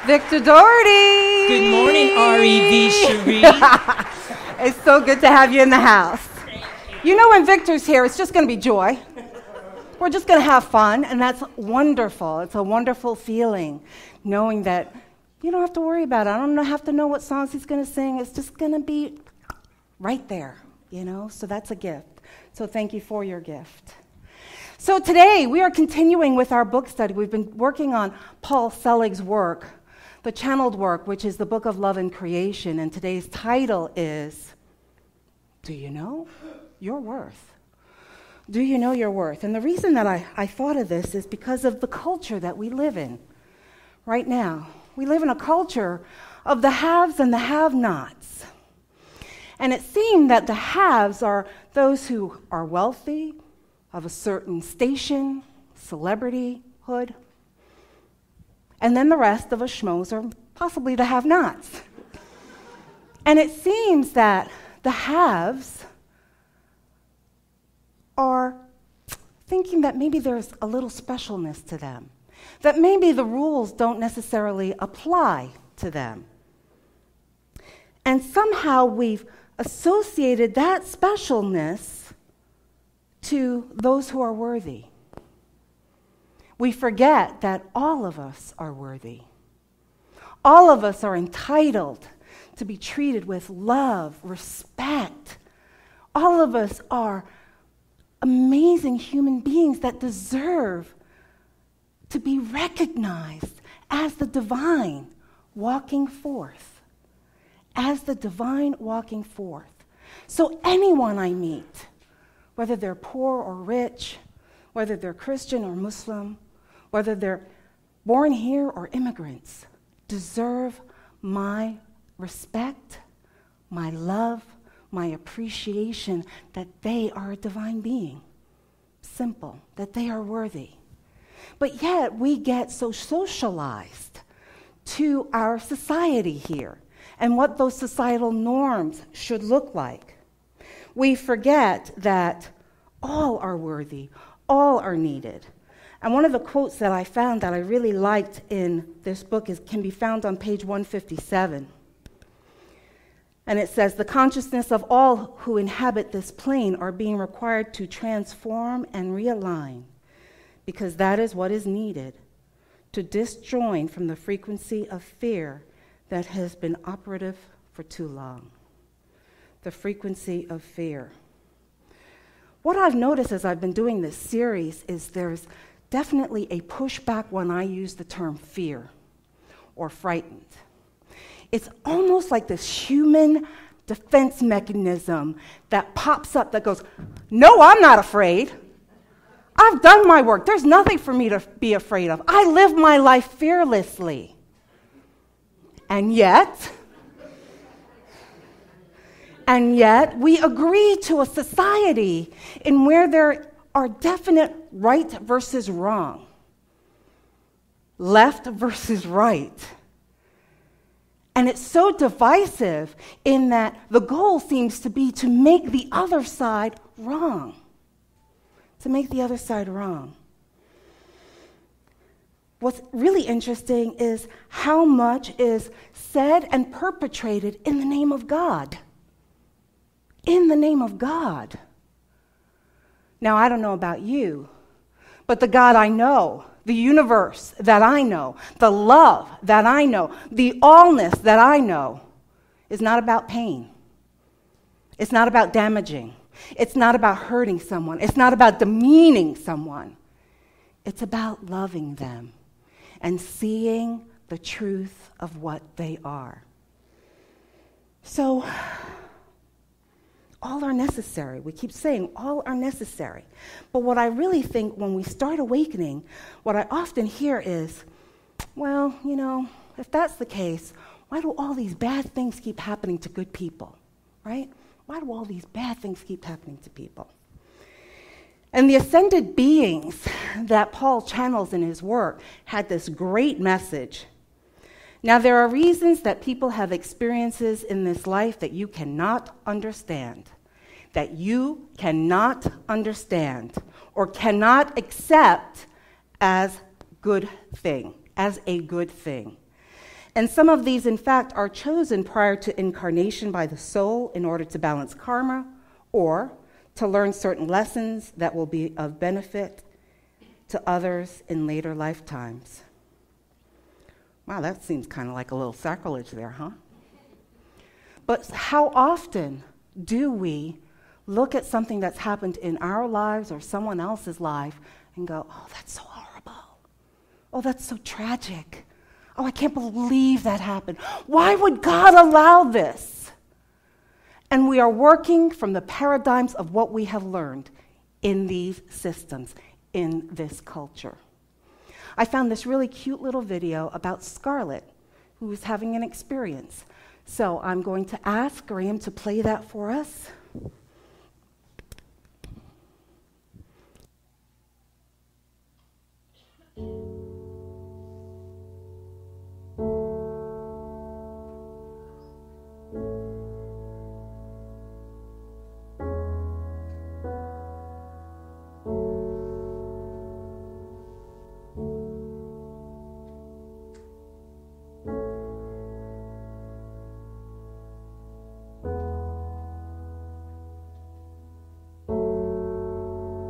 Victor Doherty. Good morning, R.E.V. Cherie. It's so good to have you in the house. You know, when Victor's here, it's just going to be joy. We're just going to have fun, and that's wonderful. It's a wonderful feeling, knowing that you don't have to worry about it. I don't have to know what songs he's going to sing. It's just going to be right there, you know? So that's a gift. So thank you for your gift. So today, we are continuing with our book study. We've been working on Paul Selig's work, the channeled work, which is the Book of Love and Creation, and today's title is, Do You Know Your Worth? Do you know your worth? And the reason that I thought of this is because of the culture that we live in right now. We live in a culture of the haves and the have-nots. And it seemed that the haves are those who are wealthy, of a certain station, celebrityhood, and then the rest of us schmoes are possibly the have-nots. And it seems that the haves are thinking that maybe there's a little specialness to them, that maybe the rules don't necessarily apply to them. And somehow we've associated that specialness to those who are worthy. We forget that all of us are worthy. All of us are entitled to be treated with love, respect. All of us are amazing human beings that deserve to be recognized as the divine walking forth. As the divine walking forth. So anyone I meet, whether they're poor or rich, whether they're Christian or Muslim, whether they're born here or immigrants, deserve my respect, my love, my appreciation that they are a divine being. Simple, that they are worthy. But yet we get so socialized to our society here and what those societal norms should look like. We forget that all are worthy, all are needed. And one of the quotes that I found that I really liked in this book can be found on page 157. And it says, the consciousness of all who inhabit this plane are being required to transform and realign, because that is what is needed to disjoin from the frequency of fear that has been operative for too long. The frequency of fear. What I've noticed as I've been doing this series is there's definitely a pushback when I use the term fear or frightened. It's almost like this human defense mechanism that pops up that goes, no, I'm not afraid. I've done my work. There's nothing for me to be afraid of. I live my life fearlessly. And yet, we agree to a society in where there are definite right versus wrong, left versus right. And it's so divisive in that the goal seems to be to make the other side wrong. To make the other side wrong. What's really interesting is how much is said and perpetrated in the name of God. In the name of God. Now, I don't know about you, but the God I know, the universe that I know, the love that I know, the allness that I know is not about pain. It's not about damaging. It's not about hurting someone. It's not about demeaning someone. It's about loving them and seeing the truth of what they are. So, all are necessary. We keep saying all are necessary. But what I really think when we start awakening, what I often hear is, well, you know, if that's the case, why do all these bad things keep happening to good people, right? Why do all these bad things keep happening to people? And the ascended beings that Paul channels in his work had this great message. Now, there are reasons that people have experiences in this life that you cannot understand, or cannot accept as a good thing. And some of these, in fact, are chosen prior to incarnation by the soul in order to balance karma or to learn certain lessons that will be of benefit to others in later lifetimes. Wow, that seems kind of like a little sacrilege there, huh? But how often do we look at something that's happened in our lives or someone else's life and go, oh, that's so horrible. Oh, that's so tragic. Oh, I can't believe that happened. Why would God allow this? And we are working from the paradigms of what we have learned in these systems, in this culture. I found this really cute little video about Scarlett, who is having an experience. So I'm going to ask Graham to play that for us.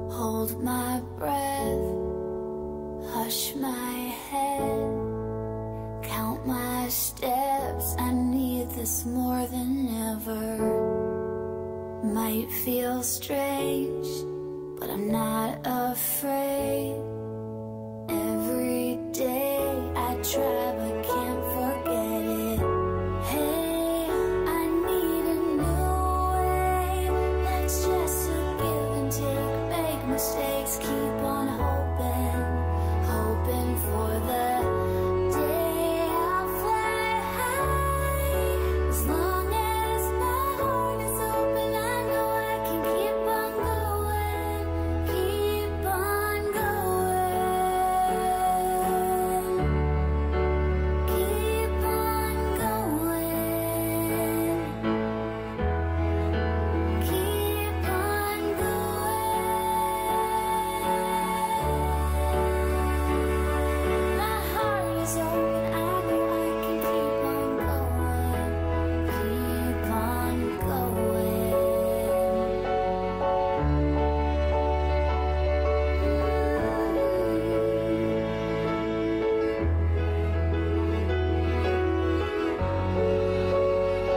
Hold my breath, hush my head, count my steps. I need this more than ever. Might feel strange, but I'm not afraid. Every day I try but can't forget it. Hey, I need a new way. Let's just give and take. Mistakes, keep on hoping for the day I'll fly high. As long as my heart is open, I know I can keep on going, keep on going, keep on going, keep on going. My heart is open, I know I can keep on going.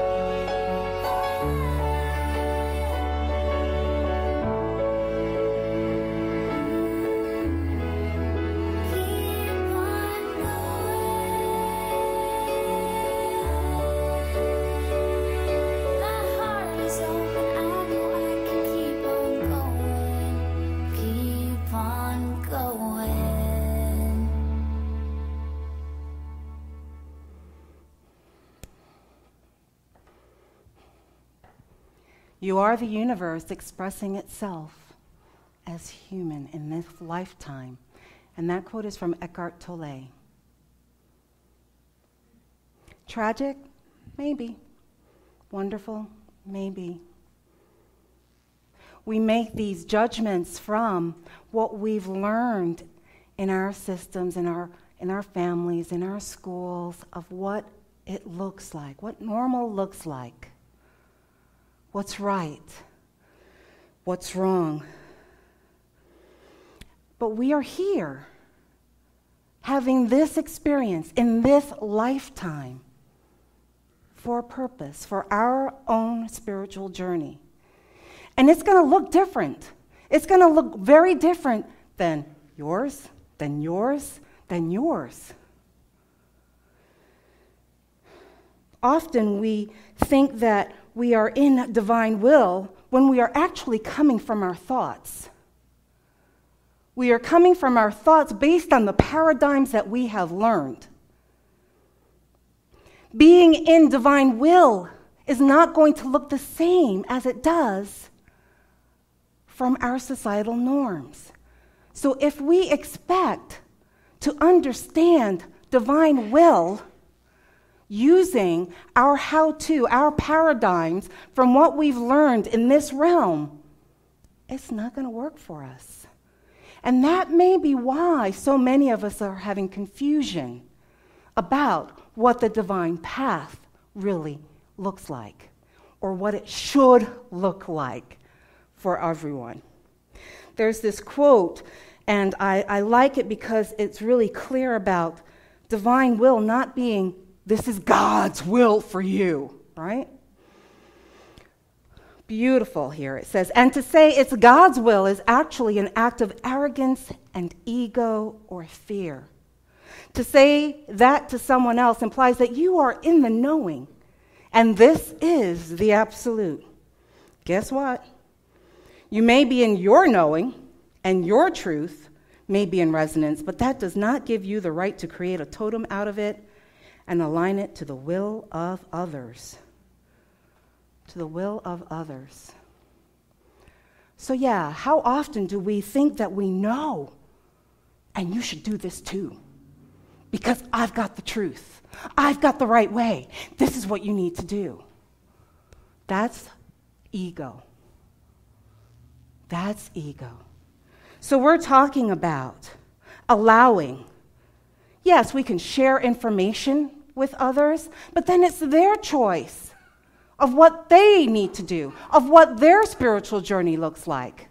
My heart is open, I know I can keep on going. You are the universe expressing itself as human in this lifetime. And that quote is from Eckhart Tolle. Tragic? Maybe. Wonderful? Maybe. We make these judgments from what we've learned in our systems, in our families, in our schools, of what it looks like, what normal looks like, what's right, what's wrong. But we are here having this experience in this lifetime for a purpose, for our own spiritual journey. And it's going to look different. It's going to look very different than yours, than yours, than yours. Often we think that we are in divine will when we are actually coming from our thoughts. We are coming from our thoughts based on the paradigms that we have learned. Being in divine will is not going to look the same as it does from our societal norms. So if we expect to understand divine will using our how-to, our paradigms from what we've learned in this realm, it's not going to work for us. And that may be why so many of us are having confusion about what the divine path really looks like, or what it should look like for everyone. There's this quote, and I like it because it's really clear about divine will not being, this is God's will for you, right? Beautiful here. It says, and to say it's God's will is actually an act of arrogance and ego or fear. To say that to someone else implies that you are in the knowing, and this is the absolute. Guess what? You may be in your knowing, and your truth may be in resonance, but that does not give you the right to create a totem out of it and align it to the will of others. To the will of others. So yeah, how often do we think that we know, and you should do this too, because I've got the truth. I've got the right way. This is what you need to do. That's ego. That's ego. So we're talking about allowing. Yes, we can share information with others, but then it's their choice of what they need to do, of what their spiritual journey looks like.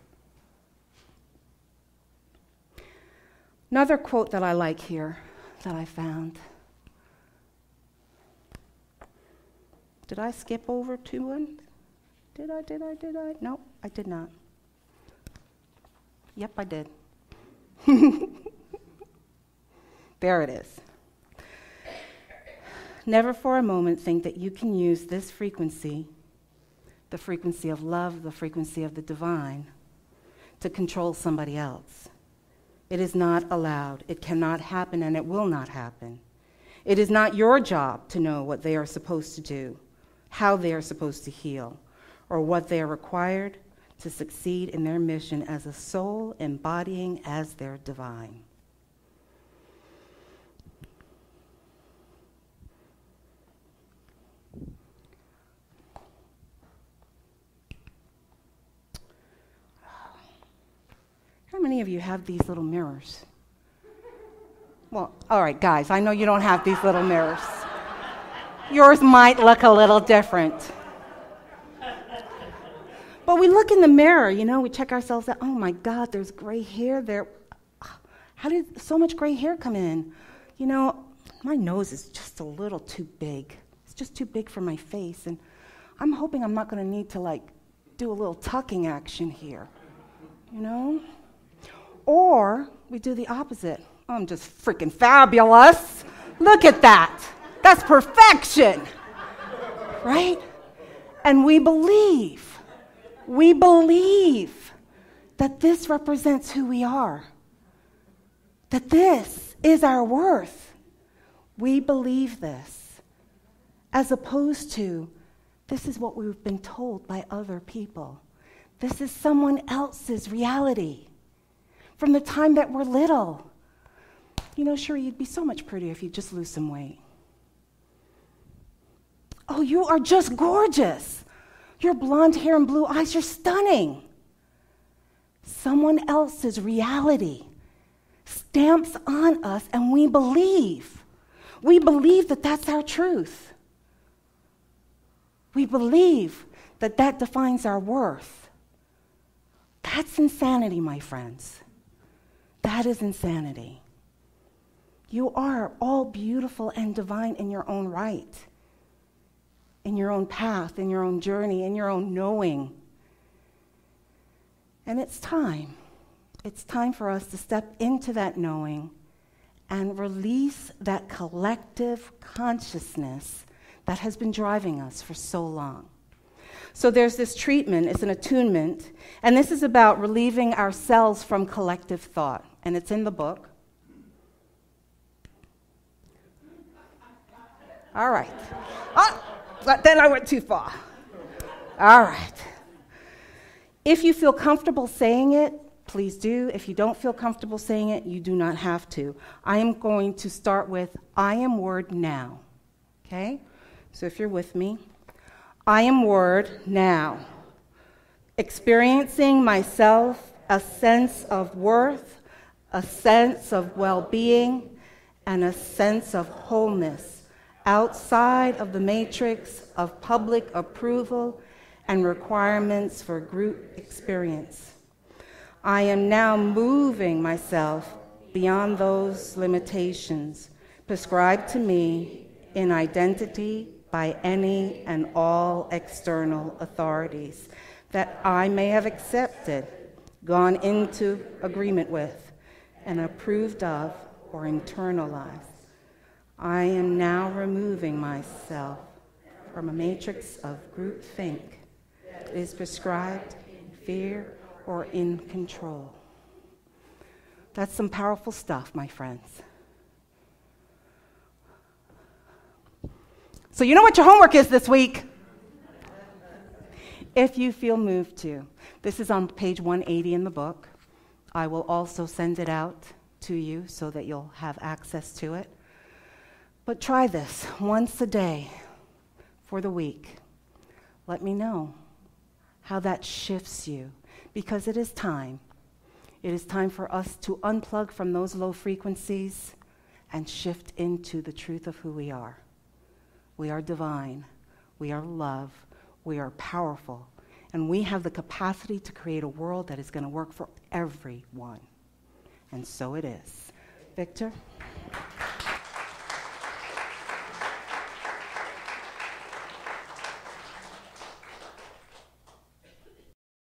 Another quote that I like here that I found. Did I skip over to one? Did I? No, I did not. Yep, I did. There it is. Never for a moment think that you can use this frequency, the frequency of love, the frequency of the divine, to control somebody else. It is not allowed. It cannot happen, and it will not happen. It is not your job to know what they are supposed to do, how they are supposed to heal, or what they are required to succeed in their mission as a soul embodying as their divine. How many of you have these little mirrors? Well, all right, guys, I know you don't have these little mirrors. Yours might look a little different. But we look in the mirror, we check ourselves out. Oh my God, there's gray hair there. How did so much gray hair come in? My nose is just a little too big. It's just too big for my face. And I'm hoping I'm not going to need to do a little tucking action here, Or we do the opposite. I'm just freaking fabulous. Look at that. That's perfection, right? And we believe that this represents who we are, that this is our worth. We believe this, as opposed to this is what we've been told by other people. This is someone else's reality from the time that we're little. Sure, you'd be so much prettier if you just lose some weight. Oh, you are just gorgeous. Your blonde hair and blue eyes, you're stunning. Someone else's reality stamps on us, and we believe. We believe that that's our truth. We believe that that defines our worth. That's insanity, my friends. That is insanity. You are all beautiful and divine in your own right, in your own path, in your own journey, in your own knowing. And it's time. It's time for us to step into that knowing and release that collective consciousness that has been driving us for so long. So there's this treatment, it's an attunement, and this is about relieving ourselves from collective thought, and it's in the book. All right. Oh, but then I went too far. All right. If you feel comfortable saying it, please do. If you don't feel comfortable saying it, you do not have to. I am going to start with I am word now. Okay? So if you're with me, I am word now. Experiencing myself a sense of worth, a sense of well-being, and a sense of wholeness outside of the matrix of public approval and requirements for group experience. I am now moving myself beyond those limitations prescribed to me in identity by any and all external authorities that I may have accepted, gone into agreement with, and approved of or internalized. I am now removing myself from a matrix of groupthink that is prescribed in fear or in control. That's some powerful stuff, my friends. So you know what your homework is this week? If you feel moved to. This is on page 180 in the book. I will also send it out to you so that you'll have access to it. But try this once a day for the week. Let me know how that shifts you, because it is time. It is time for us to unplug from those low frequencies and shift into the truth of who we are. We are divine. We are love. We are powerful. And we have the capacity to create a world that is going to work for everyone. And so it is. Victor?